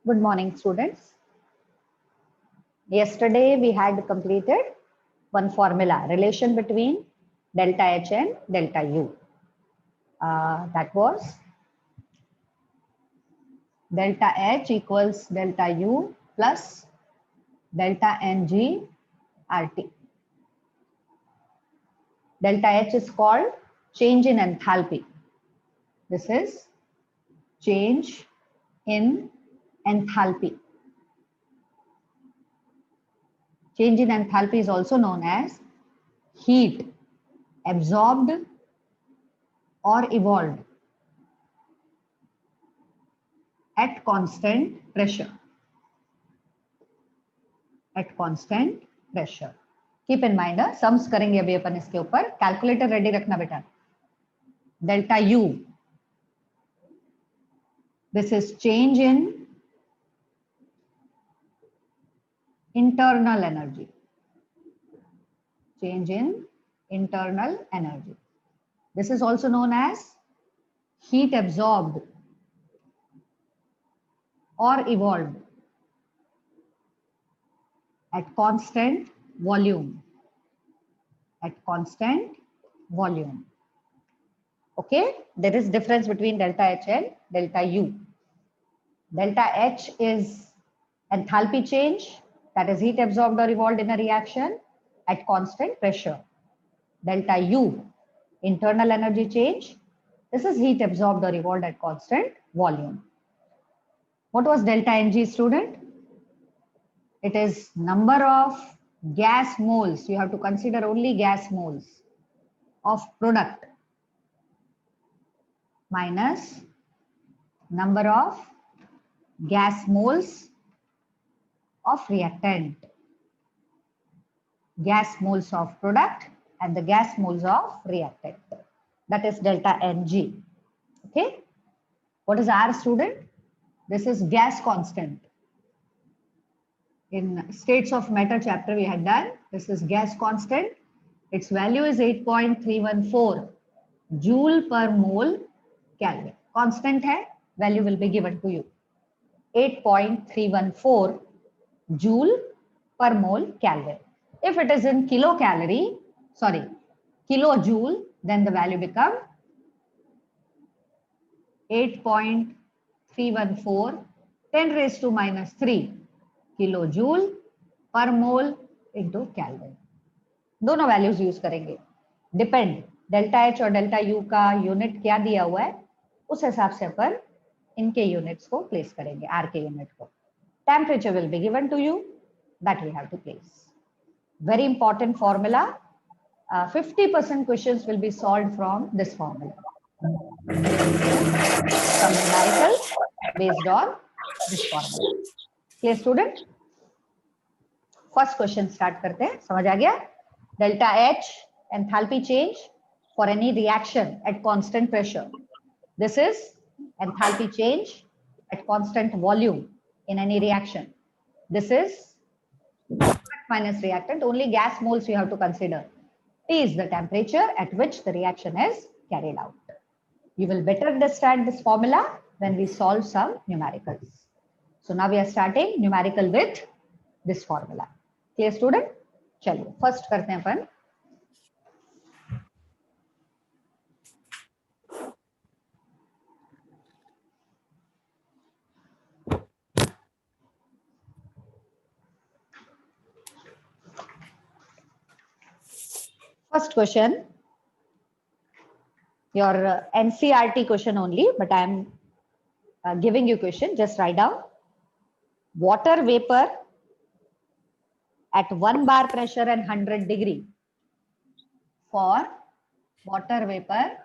Good morning, students. Yesterday we had completed one formula, relation between delta H and delta U. That was delta H equals delta U plus delta Ng RT. Delta H is called change in enthalpy. This is change in enthalpy. Change in enthalpy is also known as heat absorbed or evolved at constant pressure. At constant pressure. Keep in mind, sums करेंगे अभी अपन इसके ऊपर. Calculator ready रखना बेटा. Delta U. This is change in internal energy. Change in internal energy. This is also known as heat absorbed or evolved at constant volume. At constant volume. Okay, there is difference between delta H and delta U. Delta H is enthalpy change, that is heat absorbed or evolved in a reaction at constant pressure. Delta U, internal energy change, this is heat absorbed or evolved at constant volume. What was delta Ng, student? It is number of gas moles. You have to consider only gas moles of product minus number of gas moles of reactant. Gas moles of product and the gas moles of reactant. That is delta Ng. Okay. What is R, student? This is gas constant. In states of matter chapter we had done, this is gas constant. Its value is 8.314 joule per mole Kelvin. Constant hai, value will be given to you. 8.314 joule per mole Kelvin. If it is in kilojoule, then the value become 8.314 10 raised to minus 3 kilojoule per mole into Kelvin. दोनों values use करेंगे. Depend delta H और delta U का unit क्या दिया हुआ है, उस हिसाब से अपन इनके यूनिट्स को प्लेस करेंगे. आर के यूनिट को. Temperature will be given to you, that we have to place. Very important formula. 50% questions will be solved from this formula. Some numericals based on this formula. Clear, student? First question start करते हैं. समझ आ गया? Delta H, enthalpy change for any reaction at constant pressure. This is enthalpy change at constant volume in any reaction. This is minus reactant, only gas moles you have to consider. T is the temperature at which the reaction is carried out. You will better understand this formula when we solve some numericals. So now we are starting numerical with this formula. Clear, student? चलिए first करते हैं अपन. First question, your NCERT question only, but I am giving you question. Just write down. Water vapor at 1 bar pressure and 100 degree. For water vapor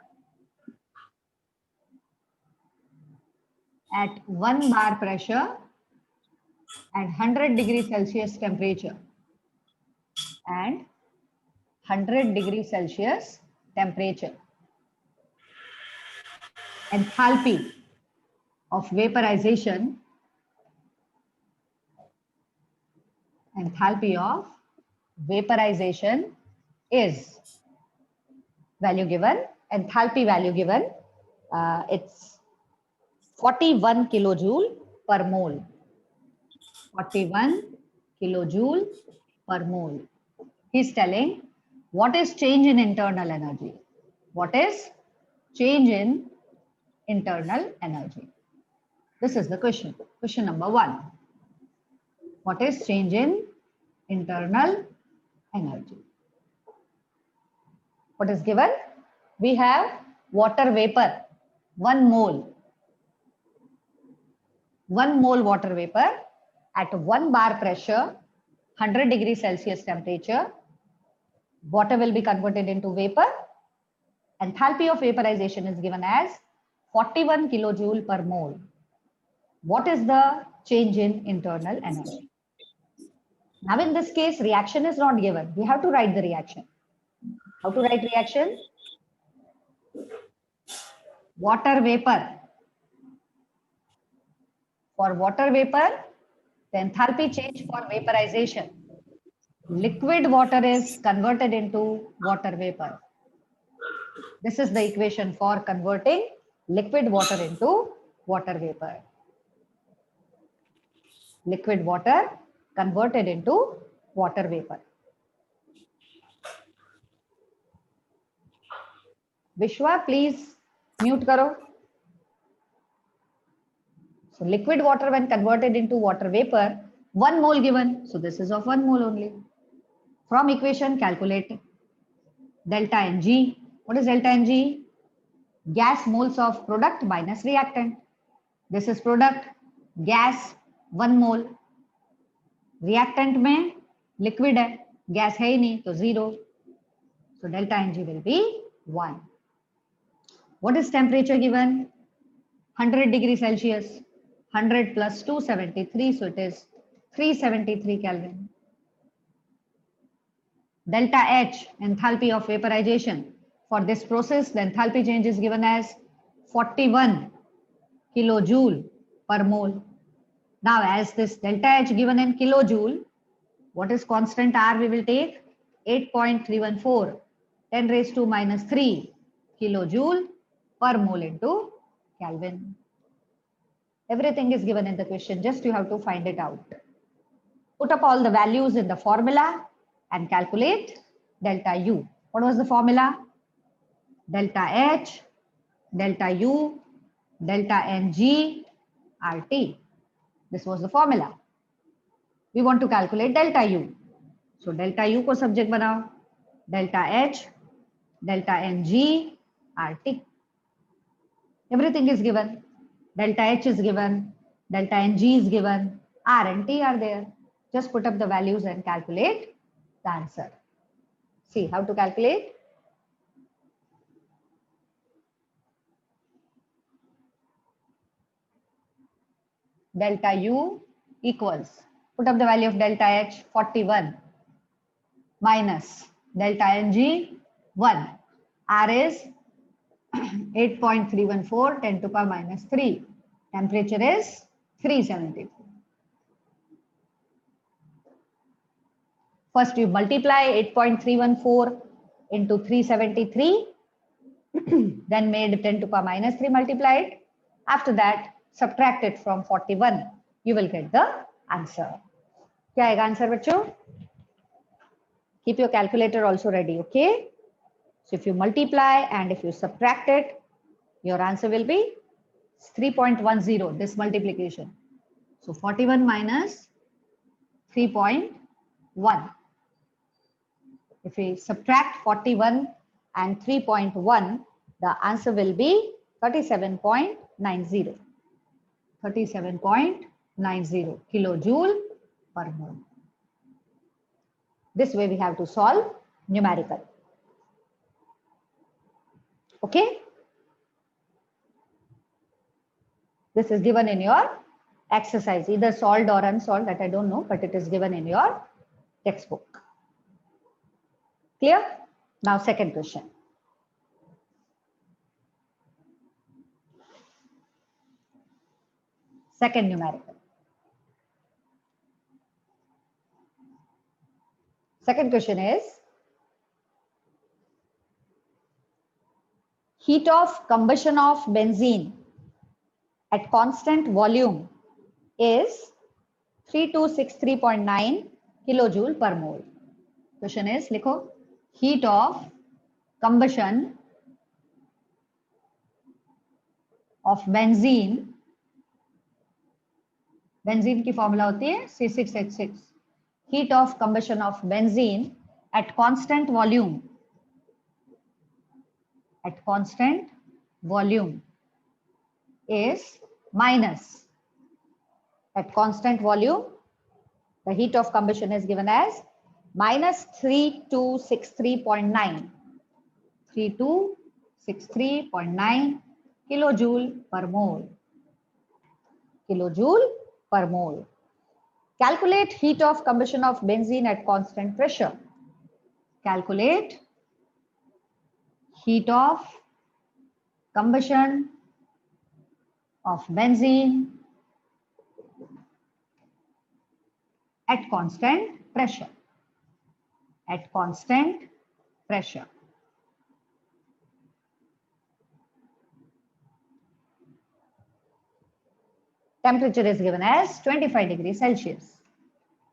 at 1 bar pressure and 100 degree Celsius temperature. And 100 degree Celsius temperature. Enthalpy of vaporization. Enthalpy of vaporization is value given. Enthalpy value given. It's 41 kilojoule per mole. 41 kilojoule per mole. He's telling what is change in internal energy? What is change in internal energy? This is the question. Question number 1. What is change in internal energy? What is given? We have water vapor, 1 mole. 1 mole water vapor at 1 bar pressure, 100 degrees Celsius temperature. Water will be converted into vapor. Enthalpy of vaporization is given as 41 kilojoule per mole. What is the change in internal energy? Now in this case, reaction is not given. We have to write the reaction. How to write reaction? Water vapor. For water vapor, the enthalpy change for vaporization. Liquid water is converted into water vapor. This is the equation for converting liquid water into water vapor. Liquid water converted into water vapor. Vishwa, please mute karo. So liquid water when converted into water vapor, 1 mole given. So this is of 1 mole only. From equation, calculate delta Ng. What is delta Ng? Gas moles of product minus reactant. This is product, gas 1 mole. Reactant में liquid है, gas है ही नहीं, तो 0. So delta Ng will be 1. What is temperature given? 100 degrees Celsius. 100 plus 273, so it is 373 Kelvin. Delta H, enthalpy of vaporization. For this process, the enthalpy change is given as 41 kilojoule per mole. Now, as this delta H given in kilojoule, what is constant R we will take? 8.314, 10 raised to minus 3 kilojoule per mole into Kelvin. Everything is given in the question, just you have to find it out. Put up all the values in the formula and calculate delta U. What was the formula? Delta H, delta U, delta Ng, RT. This was the formula. We want to calculate delta U. So delta U को subject बनाओ. Delta H, delta Ng, RT. Everything is given. Delta H is given, delta Ng is given, R and T are there. Just put up the values and calculate the answer. See how to calculate. Delta U equals, put up the value of delta H, 41, minus delta Ng, 1. R is 8.314, 10 to the power minus 3. Temperature is 373. First you multiply 8.314 into 373, then made 10 to the power minus 3 multiplied. After that, subtract it from 41. You will get the answer. क्या आएगा answer बच्चों? Keep your calculator also ready, okay? So if you multiply and if you subtract it, your answer will be 3.10, this multiplication. So 41 minus 3.1. If we subtract 41 and 3.1, the answer will be 37.90. 37.90 kilojoule per mole. This way we have to solve numerical. Okay? This is given in your exercise, either solved or unsolved, that I don't know, but it is given in your textbook. Clear? Now second question. Second numerical. Second question is, heat of combustion of benzene at constant volume is 3263.9 kilojoule per mole. Question is, लिखो, heat of combustion of benzene, benzene की formula होती है C6H6, heat of combustion of benzene at constant volume, is minus, at constant volume the heat of combustion is given as minus 3263.9 kilojoule per mole. Calculate heat of combustion of benzene at constant pressure. Calculate heat of combustion of benzene at constant pressure. Temperature is given as 25 degrees Celsius.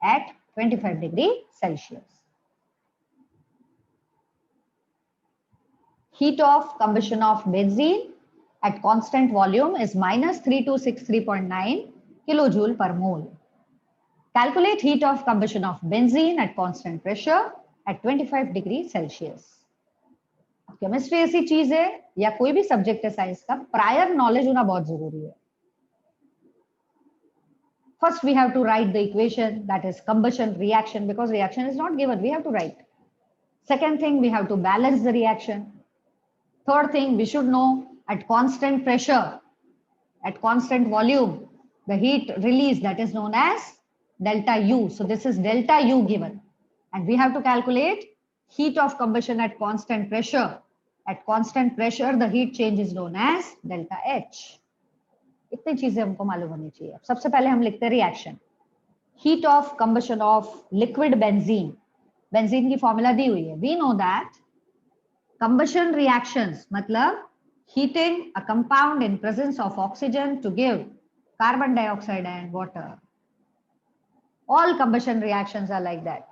At 25 degrees Celsius. Heat of combustion of benzene at constant volume is minus 3263.9 kilojoule per mole. Calculate heat of combustion of benzene at constant pressure at 25 degrees Celsius. Chemistry ऐसी चीज है या कोई भी subject है science का, prior knowledge होना बहुत जरूरी है. First, we have to write the equation, that is combustion reaction, because reaction is not given, we have to write. Second thing, we have to balance the reaction. Third thing, we should know at constant pressure, at constant volume, the heat release, that is known as delta U. So this is delta U given. And we have to calculate heat of combustion at constant pressure. At constant pressure, the heat change is known as delta H. इतनी चीजें हमको मालूम होनी चाहिए. सबसे पहले हम लिखते हैं reaction. Heat of combustion of liquid benzene. Benzene की फॉर्मूला दी हुई है. We know that combustion reactions मतलब heating a compound in presence of oxygen to give carbon dioxide and water. All combustion reactions are like that.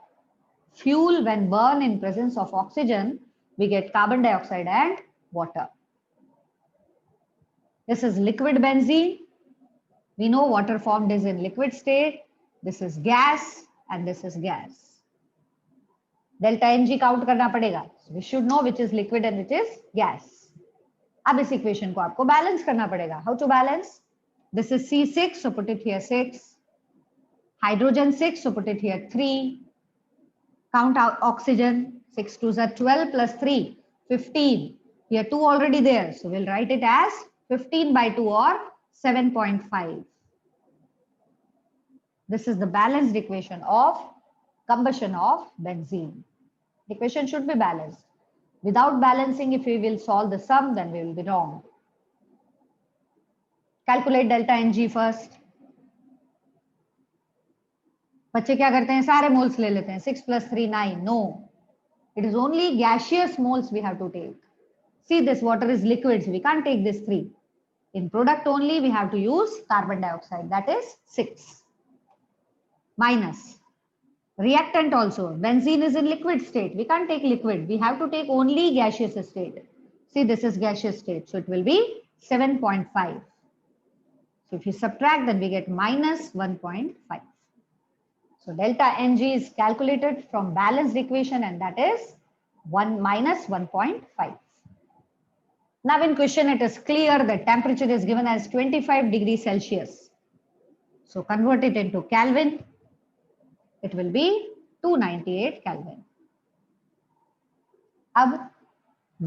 Fuel when burned in presence of oxygen, we get carbon dioxide and water. This is liquid benzene. We know water formed is in liquid state. This is gas and this is gas. Delta Ng count करना पड़ेगा. We should know which is liquid and which is gas. अब इस equation को आपको balance करना पड़ेगा. How to balance? This is C6, so put it here 6. Hydrogen 6, so put it here 3. Count out oxygen. 6 2s are 12 plus 3, 15. Here 2 already there, so we'll write it as 15 by 2 or 7.5. This is the balanced equation of combustion of benzene. Equation should be balanced. Without balancing, if we will solve the sum, then we will be wrong. Calculate delta Ng first. बच्चे क्या करते हैं, सारे moles ले लेते हैं. 6 plus 3 9. No, it is only gaseous moles we have to take. See, this water is liquid, so we can't take this 3. In product only, we have to use carbon dioxide, that is 6. Minus. Reactant also. Benzene is in liquid state. We can't take liquid. We have to take only gaseous state. See, this is gaseous state, so it will be 7.5. So if you subtract, then we get minus 1.5. So delta Ng is calculated from balanced equation, and that is 1 minus 1.5. Now in question, it is clear that temperature is given as 25 degrees Celsius. So convert it into Kelvin. It will be 298 Kelvin. अब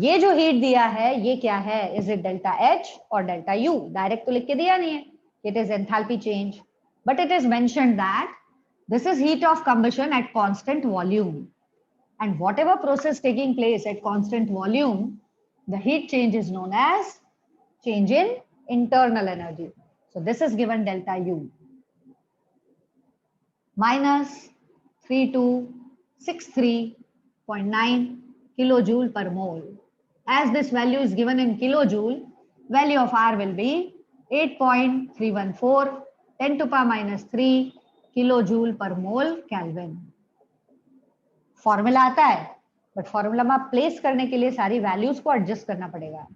ये जो heat दिया है, ये क्या है? Is it delta H or delta U? Direct तो लिख के दिया नहीं है. It is enthalpy change. But it is mentioned that this is heat of combustion at constant volume. And whatever process taking place at constant volume, the heat change is known as change in internal energy. So this is given delta U. Minus 3263.9 kilojoule per mole. As this value is given in kilojoule, value of R will be 8.314, 10 to the power minus 3 kilo joule पर मोल kelvin. Formula आता है, but formula में place करने के लिए सारी values को adjust करना पड़ेगा।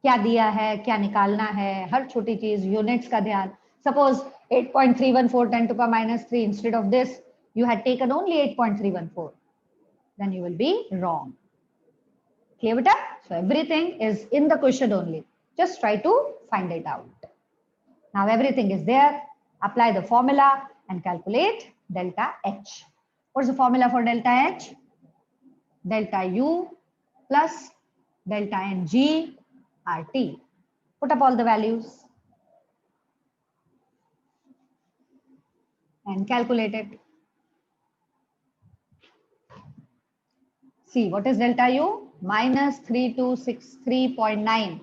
क्या दिया है, क्या निकालना है, हर छोटी चीज, यूनिट्स का ध्यान। Suppose 8.314 10 to the minus 3, instead of this you had taken only 8.314, then you will be wrong. Clear beta? So everything is in the question only, just try to find it out. Now everything is there. Apply the formula and calculate delta H. What's the formula for delta H? Delta U plus delta Ng RT. Put up all the values and calculate it. See, what is delta U? Minus 3263.9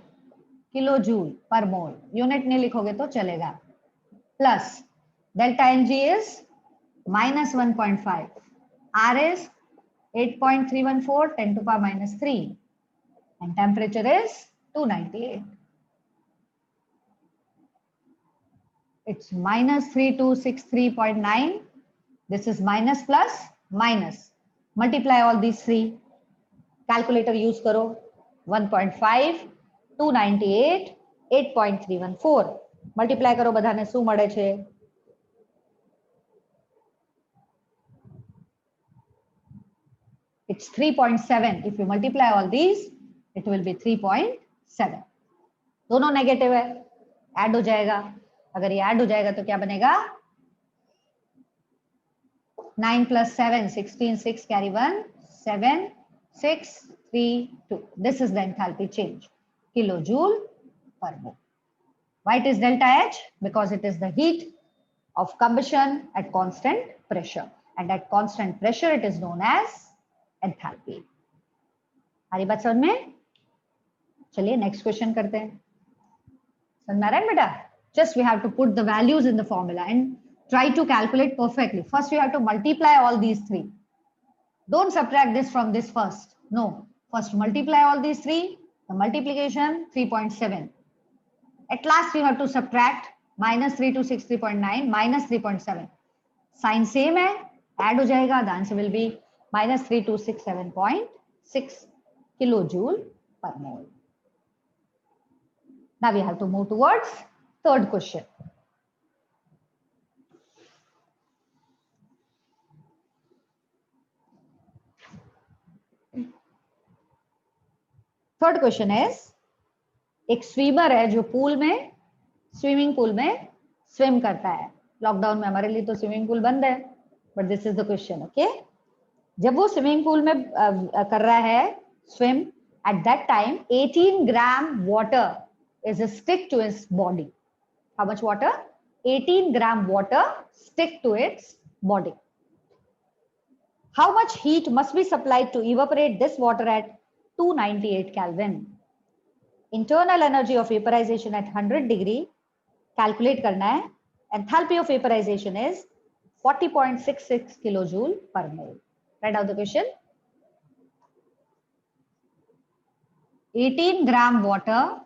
kilojoule per mole. Unit नहीं लिखोगे तो चलेगा. Plus delta Ng is minus 1.5. R is 8.314 10 to the power minus 3. And temperature is 298. It's minus 3263.9. This is minus plus minus. Multiply all these three. Calculator use karo. 1.5, 298, 8.314. Multiply karo badhane શું મળે છે? It's 3.7. If you multiply all these, it will be 3.7. दोनों negative है, add हो जाएगा. अगर ये add हो जाएगा तो क्या बनेगा? 9 plus 7, 16, 6 carry 1, 7, 6, 3, 2. This is the enthalpy change, kilojoule per mole. Why it is delta H? Because it is the heat of combustion at constant pressure. And at constant pressure, it is known as enthalpy. हमारी बात समझ में? चलिए next question करते हैं. समझ में आ रहा है बेटा? Just we have to put the values in the formula and try to calculate perfectly. First, you have to multiply all these three. Don't subtract this from this first. No. First, multiply all these three. The multiplication 3.7. At last, you have to subtract minus 3263.9 minus 3.7. Sign same है. Add हो जाएगा. The answer will be minus 3267.6 kilojoule per mole. Now we have to move towards third question. Third question is, एक swimmer है जो pool में, swimming pool में swim करता है. लॉकडाउन में हमारे लिए तो स्विमिंग पूल बंद है, but this is the question. Okay, जब वो स्विमिंग पूल में कर रहा है swim, at that time 18 gram water is a stick to its body. How much water? 18 gram water stick to its body. How much heat must be supplied to evaporate this water at 298 Kelvin? Internal energy of vaporization at 100 degree calculate करना है. Enthalpy of vaporization is 40.66 kilojoule per mole. Write out the question. 18 gram water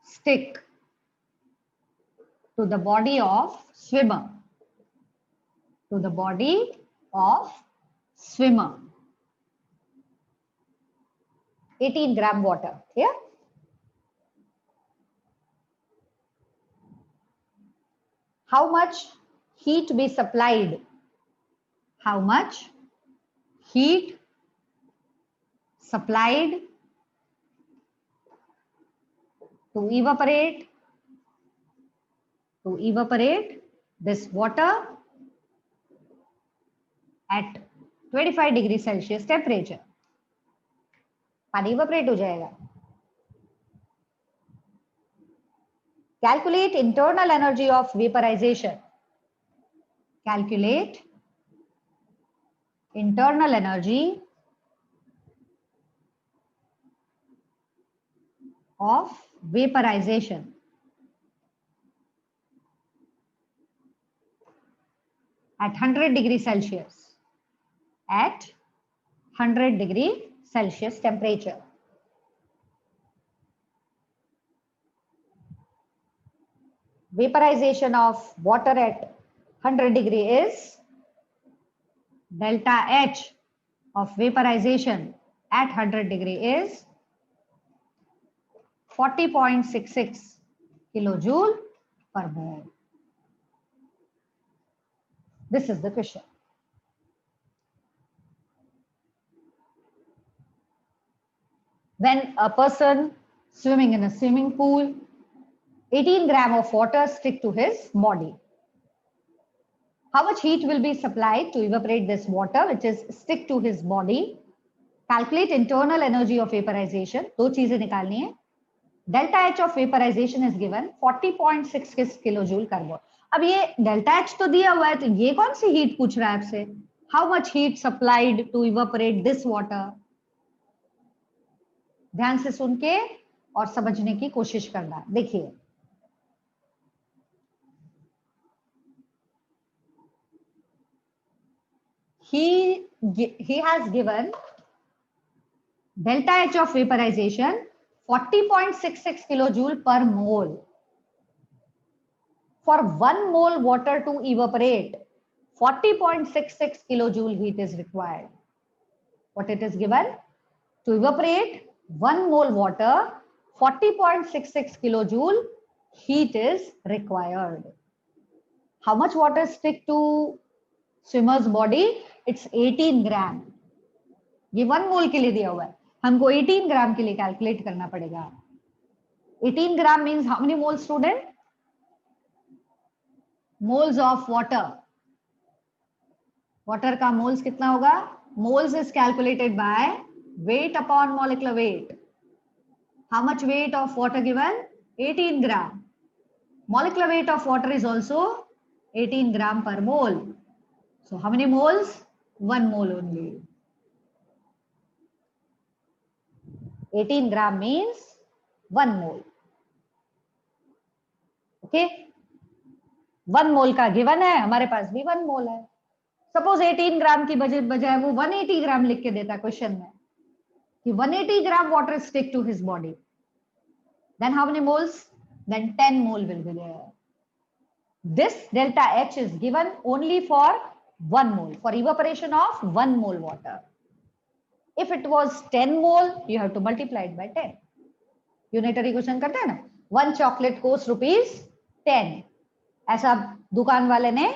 stick to the body of swimmer. To the body of swimmer. 18 gram water. Here. How much heat be supplied? How much heat supplied to evaporate this water at 25 degree Celsius temperature? पानी evaporate हो जाएगा. Calculate internal energy of vaporization. Calculate internal energy of vaporization at 100 degree Celsius. At 100 degree Celsius temperature. vaporization of water at 100 degree is delta H of vaporization at 100 degree is 40.66 kilojoule per mole. This is the question. When a person swimming in a swimming pool, 18 gram of water stick to his body. How much heat will be supplied to evaporate this water which is stick to his body? Calculate internal energy of vaporization. दो चीजें निकालनी है. Delta H of vaporization is given 40.66 kilojoule per mole. अब ये delta H तो दिया हुआ है, तो ये कौन सी हीट पूछ रहा है आपसे? How much heat supplied to evaporate this water? ध्यान से सुन के और समझने की कोशिश करना. देखिए, he has given delta H of vaporization 40.66 kilojoule per mole. For 1 mole water to evaporate, 40.66 kilojoule heat is required. What it is given? To evaporate 1 mole water, 40.66 kilojoule heat is required. How much water stick to swimmer's body? It's 18 gram. ये 1 मोल के लिए दिया हुआ है, हमको 18 ग्राम के लिए calculate करना पड़ेगा. 18 gram means how many mole student? Moles of water. Water का मोल्स कितना होगा? Moles is calculated by weight upon molecular weight. How much weight of water given? 18 gram. Molecular weight of water is also 18 gram per mole. So how many moles? 1 mole only. 18 gram means 1 mole. Okay? 1 मोल का given है, हमारे पास भी 1 मोल है. Suppose 18 ग्राम की बजाय वो 180 ग्राम लिख के देता क्वेश्चन में कि 180 gram water stick to his body, then how many moles? Then 10 mole will be there. This delta H is given only for 1 mole, for evaporation of 1 mole water. If it was 10 mole, you have to multiply it by 10. Unitary question करते हैं ना. 1 chocolate coast ₹10. ऐसा दुकान वाले ने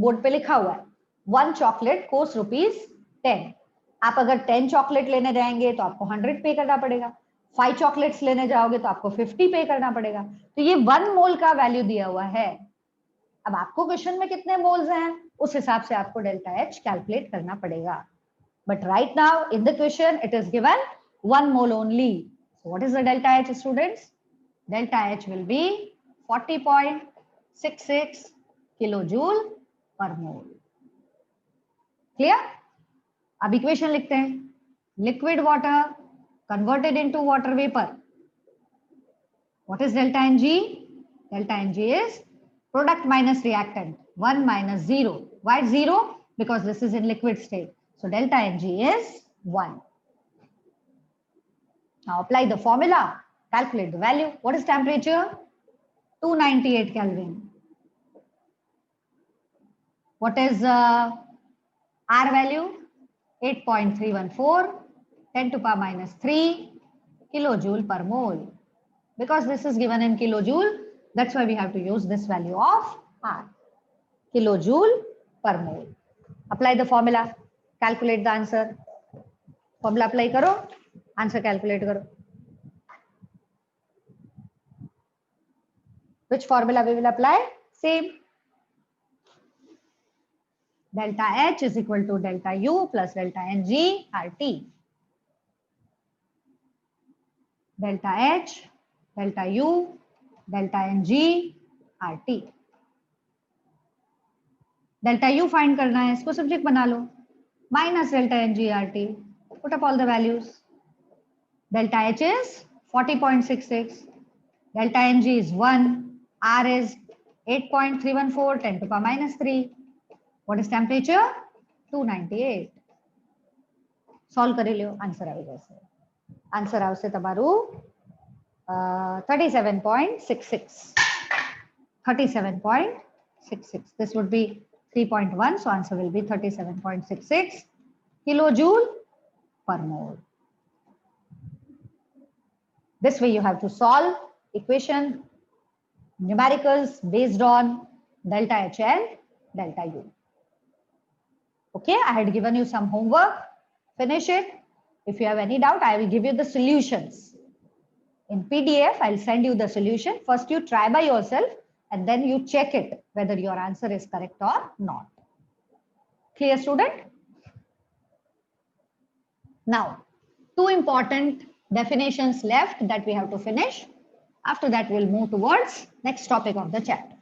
board पे लिखा हुआ है, 1 चॉकलेट कोस्ट ₹10. आप अगर 10 चॉकलेट लेने जाएंगे तो आपको 100 पे करना पड़ेगा. 5 चॉकलेट्स लेने जाओगे तो आपको 50 पे करना पड़ेगा. तो ये 1 मोल का वैल्यू दिया हुआ है. अब आपको क्वेश्चन में कितने मोल्स हैं, उस हिसाब से आपको डेल्टा एच कैलकुलेट करना पड़ेगा. But right now in the question it is given 1 mole only. So what is the delta H, students? Delta H will be 40.66 kilojoule per mole. Clear? अब इक्वेशन लिखते हैं. Liquid water converted into water vapor. What is delta Ng? Delta Ng is product minus reactant. 1 minus 0. Why 0? Because this is in liquid state. So delta Ng is 1. Now apply the formula, calculate the value. What is temperature? 298 Kelvin. What is R value? 8.314, 10 to the power minus 3 kilojoule per mole. Because this is given in kilojoule, that's why we have to use this value of R. Kilojoule per mole. Apply the formula, calculate the answer. Formula apply karo. Answer calculate करो. Which formula we will apply? Same. Delta H is equal to delta U plus delta Ng RT. Delta H, delta U, delta Ng RT. Delta U find करना है, इसको subject बना लो. Minus delta Ng RT. Put up all the values. Delta H is 40.66, delta Ng is 1, R is 8.314, 10 to the power minus 3. What is temperature? 298. Solve કરી લ્યો, answer આવી જશે. Answer આવશે તમારું 37.66. 37.66. This would be 3.1. So answer will be 37.66 kilojoule per mole. This way you have to solve equation numericals based on delta H and delta U. Okay, I had given you some homework. Finish it. If you have any doubt, I will give you the solutions. In PDF, I'll send you the solution. First, you try by yourself and then you check it whether your answer is correct or not. Clear, student? Now, two important definitions left that we have to finish. After that, we'll move towards next topic of the chapter.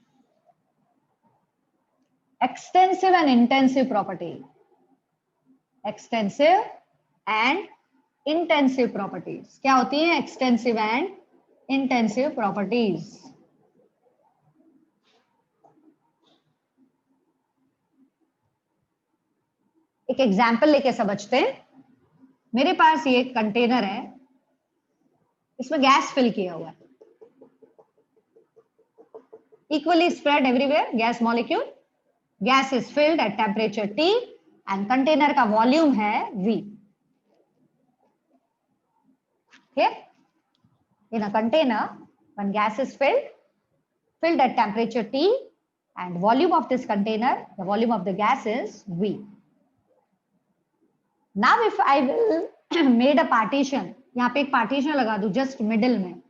Extensive and intensive property. Extensive and intensive properties. क्या होती है extensive and intensive properties? एक example लेके समझते हैं. मेरे पास ये एक कंटेनर है, इसमें गैस फिल किया हुआ है, equally spread everywhere gas molecule. Gas is filled at temperature T and container का volume है V. Clear? In a container, when gas is filled at temperature T and volume of this container, the volume of the gas is V. Now if I will made a partition, यहाँ पे एक partition लगा दूं just middle में,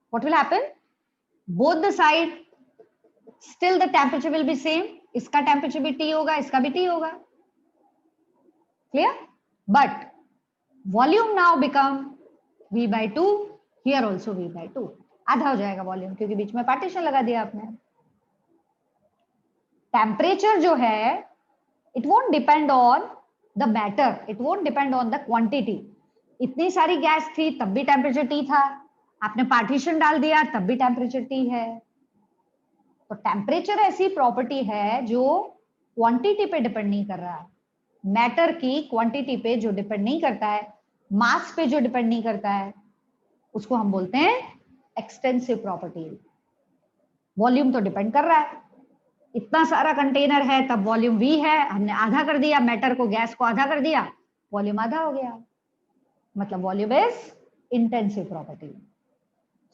what will happen? Both the side still the temperature will be same. इसका temperature भी T होगा, इसका भी T होगा. Clear? But volume now become V by 2. Here also V by 2. आधा हो जाएगा volume क्योंकि बीच में partition लगा दिया आपने. Temperature जो है, it won't depend on the matter. It won't depend on the quantity. इतनी सारी गैस थी तब भी temperature T था. आपने partition डाल दिया तब भी temperature T है. तो टेम्परेचर ऐसी प्रॉपर्टी है जो क्वांटिटी पे डिपेंड नहीं कर रहा है, मैटर की क्वांटिटी पे जो डिपेंड नहीं करता है, मास पे जो डिपेंड नहीं करता है, उसको हम बोलते हैं एक्सटेंसिव प्रॉपर्टी. वॉल्यूम तो डिपेंड कर रहा है, इतना सारा कंटेनर है तब वॉल्यूम V है, हमने आधा कर दिया, मैटर को गैस को आधा कर दिया, वॉल्यूम आधा हो गया, मतलब volume is intensive property.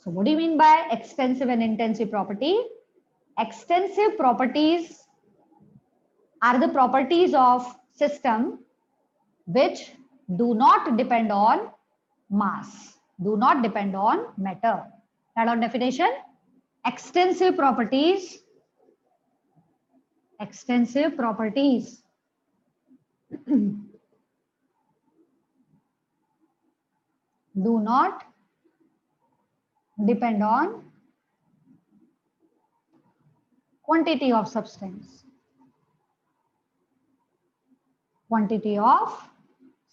So what do you mean by extensive and intensive property? Extensive properties are the properties of system which do not depend on mass, do not depend on matter. That on definition, extensive properties do not depend on quantity of substance. Quantity of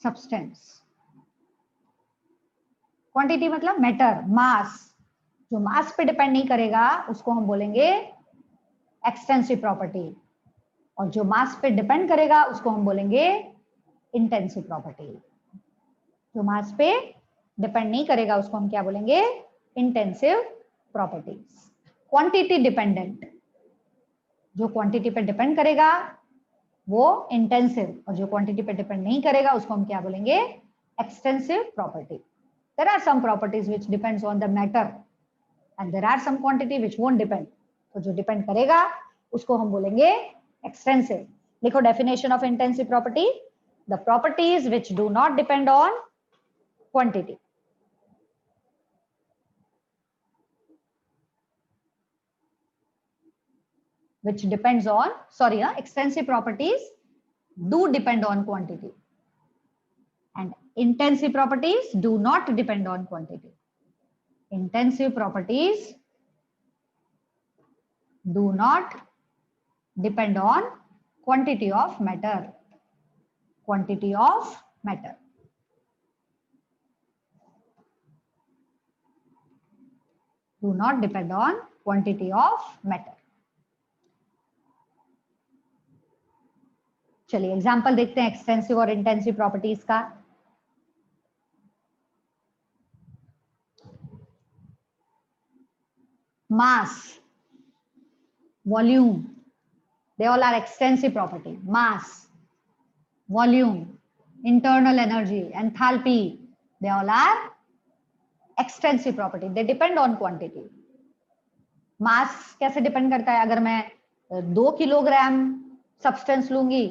substance. Quantity मतलब matter, mass. जो mass पे depend नहीं करेगा उसको हम बोलेंगे extensive property. और जो mass पे depend करेगा उसको हम बोलेंगे intensive property. जो mass पे depend नहीं करेगा उसको हम क्या बोलेंगे? Intensive properties. Quantity dependent. जो क्वांटिटी पे डिपेंड करेगा वो इंटेंसिव, और जो क्वांटिटी पे डिपेंड नहीं करेगा उसको हम क्या बोलेंगे? Extensive property. There are some properties which depends on the matter and there are some quantity which won't depend. तो जो डिपेंड करेगा उसको हम बोलेंगे एक्सटेंसिव. लिखो definition of intensive property: the properties which do not depend on quantity. Which depends on, extensive properties do depend on quantity and intensive properties do not depend on quantity. Intensive properties do not depend on quantity of matter. Quantity of matter. Do not depend on quantity of matter. चलिए example देखते हैं extensive और intensive properties का. mass, volume, they all are extensive property. Mass, volume, internal energy, enthalpy, they all are extensive property. They depend on quantity. मास कैसे depend करता है? अगर मैं 2 किलोग्राम सब्सटेंस लूंगी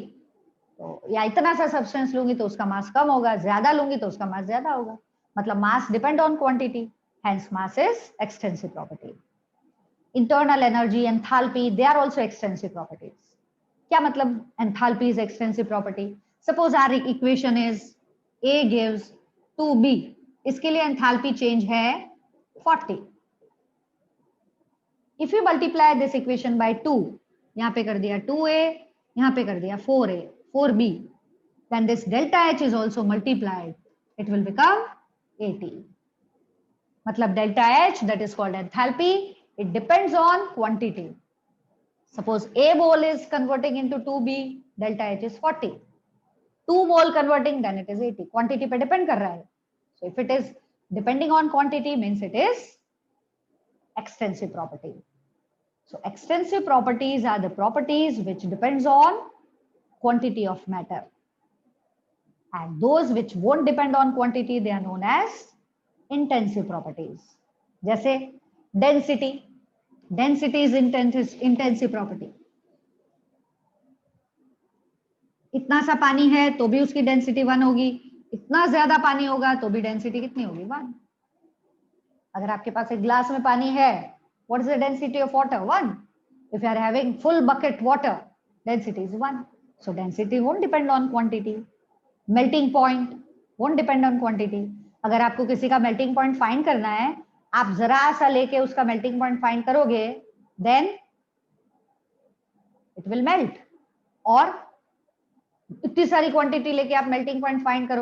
तो या इतना सा सब्सटेंस लूंगी तो उसका मास कम होगा, ज्यादा लूंगी तो उसका मास ज्यादा होगा. मतलब mass depend on quantity, hence mass is extensive property. Internal energy, enthalpy, they are also extensive properties. क्या मतलब enthalpy is extensive property? Suppose our equation is A gives 2B, इसके लिए एंथैल्पी चेंज है 40. If you multiply this equation by 2, यहाँ पे कर दिया 2A, यहाँ पे कर दिया 4A, 4B, then this delta H is also multiplied. It will become 80. मतलब delta H, that is called enthalpy, it depends on quantity. Suppose A mole is converting into 2B, delta H is 40. 2 mole converting, then it is 80. Quantity पे depend कर रहा है. So if it is depending on quantity, means it is extensive property. So extensive properties are the properties which depends on quantity of matter. And those which won't depend on quantity, they are known as intensive properties. जैसे density. Density is intensive property. इतना सा पानी है तो भी उसकी density 1 होगी, इतना ज्यादा पानी होगा तो भी डेंसिटी कितनी होगी? 1. अगर आपके पास एक ग्लास में पानी है, what is the density of water? 1. If you are having full bucket water, density is 1. So density won't depend on quantity. Melting point won't depend on quantity. अगर आपको किसी का melting point find करना है, आप जरा सा लेके उसका melting point find करोगे, then it will melt. और इतनी सारी क्वांटिटी लेके आप मेल्टिंग पॉइंट फाइंड करो